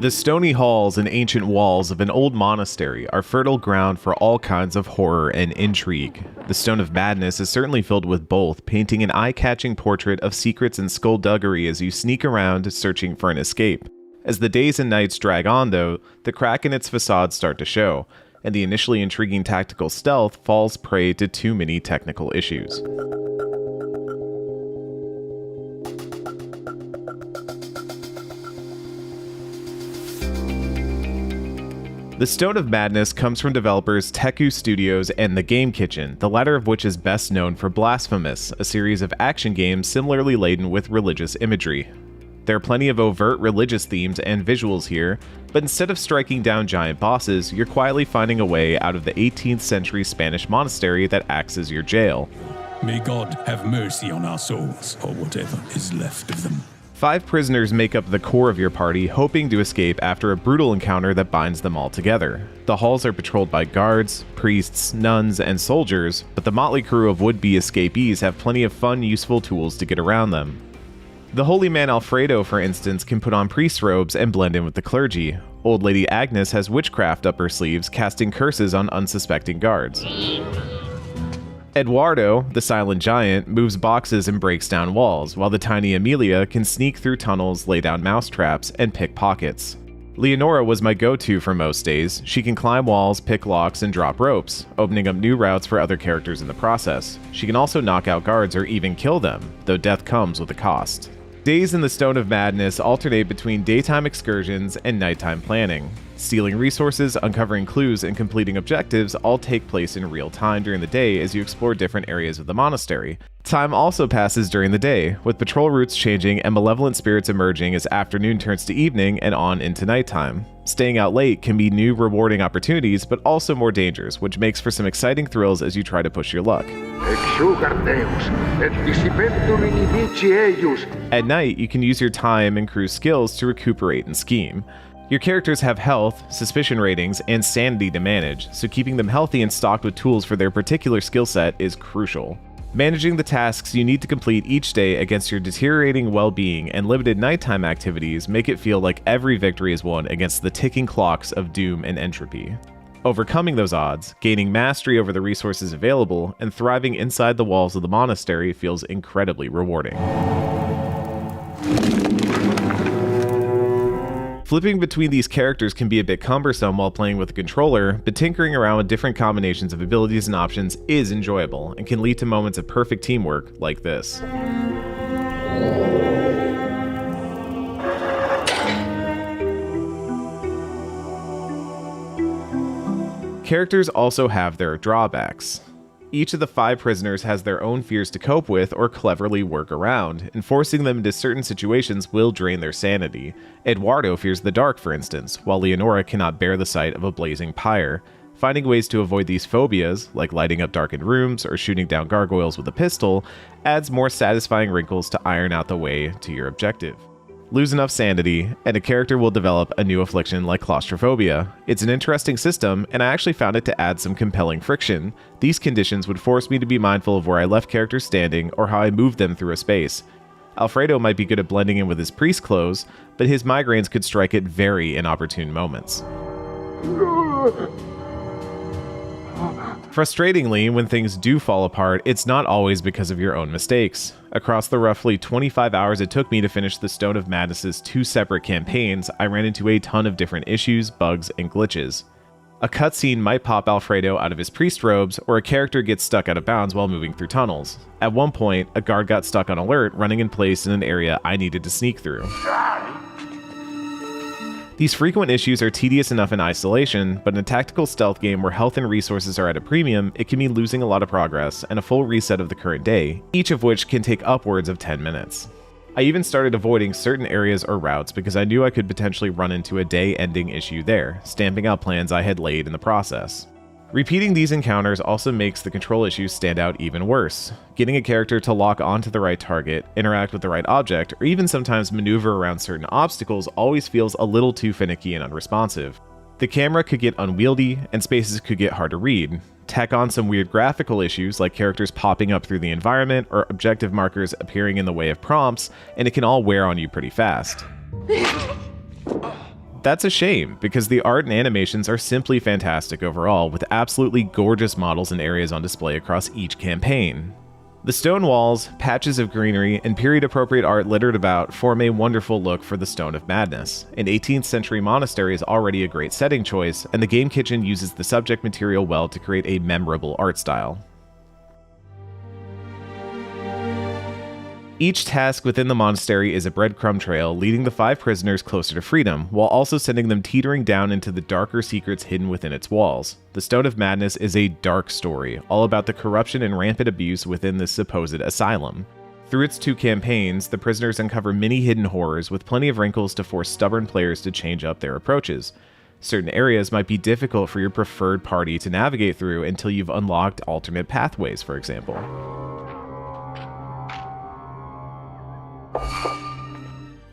The stony halls and ancient walls of an old monastery are fertile ground for all kinds of horror and intrigue. The Stone of Madness is certainly filled with both, painting an eye-catching portrait of secrets and skullduggery as you sneak around searching for an escape. As the days and nights drag on, though, the crack in its facades start to show, and the initially intriguing tactical stealth falls prey to too many technical issues. The Stone of Madness comes from developers Teku Studios and The Game Kitchen, the latter of which is best known for Blasphemous, a series of action games similarly laden with religious imagery. There are plenty of overt religious themes and visuals here, but instead of striking down giant bosses, you're quietly finding a way out of the 18th century Spanish monastery that acts as your jail. May God have mercy on our souls, or whatever is left of them. 5 prisoners make up the core of your party, hoping to escape after a brutal encounter that binds them all together. The halls are patrolled by guards, priests, nuns, and soldiers, but the motley crew of would-be escapees have plenty of fun, useful tools to get around them. The holy man Alfredo, for instance, can put on priest's robes and blend in with the clergy. Old Lady Agnes has witchcraft up her sleeves, casting curses on unsuspecting guards. Eduardo, the silent giant, moves boxes and breaks down walls, while the tiny Amelia can sneak through tunnels, lay down mousetraps, and pick pockets. Leonora was my go-to for most days. She can climb walls, pick locks, and drop ropes, opening up new routes for other characters in the process. She can also knock out guards or even kill them, though death comes with a cost. Days in the Stone of Madness alternate between daytime excursions and nighttime planning. Stealing resources, uncovering clues, and completing objectives all take place in real time during the day as you explore different areas of the monastery. Time also passes during the day, with patrol routes changing and malevolent spirits emerging as afternoon turns to evening and on into nighttime. Staying out late can be new rewarding opportunities, but also more dangers, which makes for some exciting thrills as you try to push your luck. At night, you can use your time and crew skills to recuperate and scheme. Your characters have health, suspicion ratings, and sanity to manage, so keeping them healthy and stocked with tools for their particular skill set is crucial. Managing the tasks you need to complete each day against your deteriorating well-being and limited nighttime activities make it feel like every victory is won against the ticking clocks of doom and entropy. Overcoming those odds, gaining mastery over the resources available, and thriving inside the walls of the monastery feels incredibly rewarding. Flipping between these characters can be a bit cumbersome while playing with a controller, but tinkering around with different combinations of abilities and options is enjoyable, and can lead to moments of perfect teamwork like this. Characters also have their drawbacks. Each of the 5 prisoners has their own fears to cope with or cleverly work around, and forcing them into certain situations will drain their sanity. Eduardo fears the dark, for instance, while Leonora cannot bear the sight of a blazing pyre. Finding ways to avoid these phobias, like lighting up darkened rooms or shooting down gargoyles with a pistol, adds more satisfying wrinkles to iron out the way to your objective. Lose enough sanity, and a character will develop a new affliction like claustrophobia. It's an interesting system, and I actually found it to add some compelling friction. These conditions would force me to be mindful of where I left characters standing or how I moved them through a space. Alfredo might be good at blending in with his priest clothes, but his migraines could strike at very inopportune moments. Frustratingly, when things do fall apart, it's not always because of your own mistakes. Across the roughly 25 hours it took me to finish the Stone of Madness's 2 separate campaigns, I ran into a ton of different issues, bugs, and glitches. A cutscene might pop Alfredo out of his priest robes, or a character gets stuck out of bounds while moving through tunnels. At one point, a guard got stuck on alert, running in place in an area I needed to sneak through. These frequent issues are tedious enough in isolation, but in a tactical stealth game where health and resources are at a premium, it can mean losing a lot of progress and a full reset of the current day, each of which can take upwards of 10 minutes. I even started avoiding certain areas or routes because I knew I could potentially run into a day-ending issue there, stamping out plans I had laid in the process. Repeating these encounters also makes the control issues stand out even worse. Getting a character to lock onto the right target, interact with the right object, or even sometimes maneuver around certain obstacles always feels a little too finicky and unresponsive. The camera could get unwieldy, and spaces could get hard to read. Tack on some weird graphical issues like characters popping up through the environment or objective markers appearing in the way of prompts, and it can all wear on you pretty fast. That's a shame, because the art and animations are simply fantastic overall, with absolutely gorgeous models and areas on display across each campaign. The stone walls, patches of greenery, and period-appropriate art littered about form a wonderful look for the Stone of Madness. An 18th century monastery is already a great setting choice, and the game kitchen uses the subject material well to create a memorable art style. Each task within the monastery is a breadcrumb trail leading the 5 prisoners closer to freedom, while also sending them teetering down into the darker secrets hidden within its walls. The Stone of Madness is a dark story, all about the corruption and rampant abuse within this supposed asylum. Through its 2 campaigns, the prisoners uncover many hidden horrors with plenty of wrinkles to force stubborn players to change up their approaches. Certain areas might be difficult for your preferred party to navigate through until you've unlocked alternate pathways, for example.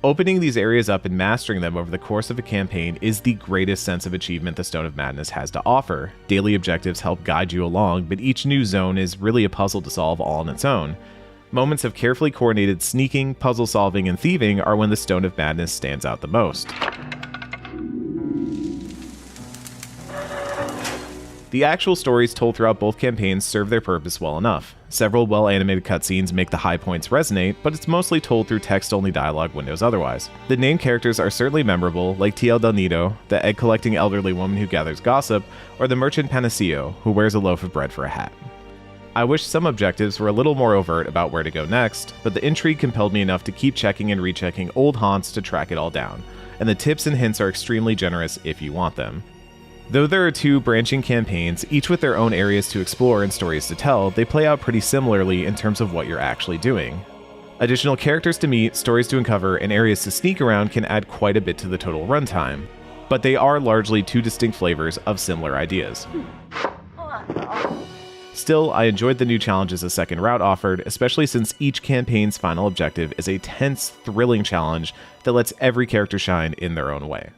Opening these areas up and mastering them over the course of a campaign is the greatest sense of achievement the Stone of Madness has to offer. Daily objectives help guide you along, but each new zone is really a puzzle to solve all on its own. Moments of carefully coordinated sneaking, puzzle solving, and thieving are when the Stone of Madness stands out the most. The actual stories told throughout both campaigns serve their purpose well enough. Several well-animated cutscenes make the high points resonate, but it's mostly told through text-only dialogue windows otherwise. The named characters are certainly memorable, like TL Del Nido, the egg-collecting elderly woman who gathers gossip, or the merchant Panaceo, who wears a loaf of bread for a hat. I wish some objectives were a little more overt about where to go next, but the intrigue compelled me enough to keep checking and rechecking old haunts to track it all down, and the tips and hints are extremely generous if you want them. Though there are 2 branching campaigns, each with their own areas to explore and stories to tell, they play out pretty similarly in terms of what you're actually doing. Additional characters to meet, stories to uncover, and areas to sneak around can add quite a bit to the total runtime, but they are largely 2 distinct flavors of similar ideas. Still, I enjoyed the new challenges a second route offered, especially since each campaign's final objective is a tense, thrilling challenge that lets every character shine in their own way.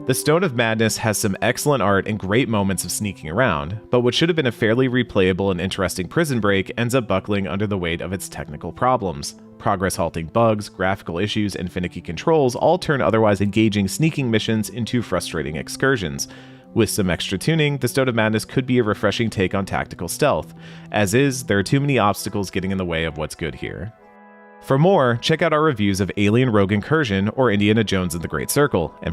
The Stone of Madness has some excellent art and great moments of sneaking around, but what should have been a fairly replayable and interesting prison break ends up buckling under the weight of its technical problems. Progress-halting bugs, graphical issues, and finicky controls all turn otherwise engaging sneaking missions into frustrating excursions. With some extra tuning, the Stone of Madness could be a refreshing take on tactical stealth. As is, there are too many obstacles getting in the way of what's good here. For more, check out our reviews of Alien Rogue Incursion or Indiana Jones and the Great Circle, and for